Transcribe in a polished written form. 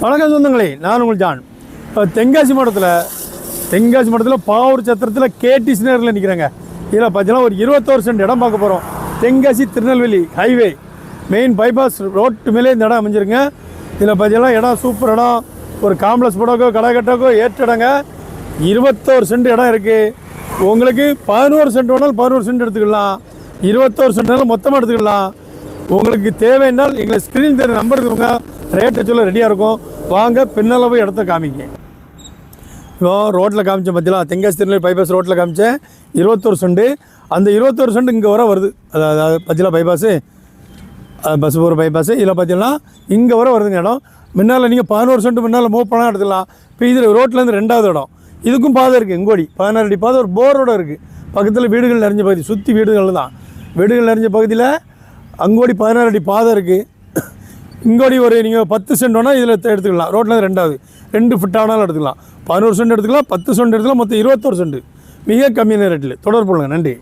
வணக்கம் சொந்தங்களே, நான் உங்கள் ஜான். இப்போ தென்காசி மாவட்டத்தில் பாவூர் சத்திரத்தில் கேடிசி நேரில் நிற்கிறேங்க. இதில் பார்த்தீங்கன்னா ஒரு 21 சென்ட் இடம் பார்க்க போகிறோம். Tenkasi Tirunelveli highway main bypass road மேலே இந்த இடம் அமைஞ்சிருங்க. இதில் பார்த்தீங்கன்னா இடம் சூப்பர் இடம். ஒரு காம்ப்ளெக்ஸ் போடக்கோ கடை கட்டக்கோ ஏற்ற இடங்க. 21 சென்ட் இடம் இருக்குது. உங்களுக்கு 11 சென்ட் வேணாலும் 11 சென்ட் எடுத்துக்கலாம். 21 சென்ட்னாலும் மொத்தமாக எடுத்துக்கலாம். உங்களுக்கு தேவைன்னால் எங்களை ஸ்க்ரீன் தெரிஞ்ச நம்பர் இருக்குங்க. ரேட்டை சொல்ல ரெடியாக இருக்கும். வாங்க பின்னால் போய் இடத்த காமிங்க. இப்போ ரோட்டில் காமிச்சேன் பார்த்தீங்களா, தென்காசி திருநெல்வேலி பைபாஸ் ரோட்டில் காமிச்சேன் 21 சென்ட். அந்த 21 சென்ட் இங்கே வர வருது. அதாவது பார்த்தீங்களா பைபாஸு, பஸ் போகிற பைபாஸு. இதில் பார்த்தீங்கன்னா இங்கே வர வருதுங்க இடம். முன்னால் நீங்கள் 11 சென்ட் முன்னால் மூவ் பண்ணால் எடுத்துக்கலாம். இப்போ இதில் ரோட்லேருந்து 2வது இடம். இதுக்கும் பாதை இருக்குது. இங்கோடி 16 அடி பாதை, ஒரு போரோடு இருக்குது. பக்கத்தில் வீடுகள் நிறைஞ்ச பகுதி, சுற்றி வீடுகள் தான். வீடுகள் நிறைஞ்ச பகுதியில் அங்கோடி 16 அடி பாதை இருக்குது. இங்கோடி ஒரு நீங்கள் 10 சென்ட் வேணால் இதில் எடுத்துக்கலாம். ரோட்டில் 2வது 2 ஃபிட் ஆனாலும் எடுத்துக்கலாம். 11 சென்ட் எடுத்துக்கலாம், 10 சென்ட் எடுத்துக்கலாம். மொத்தம் 21 சென்ட். மிக கம்மியான ரேட்டில் தொடர்புங்க. நன்றி.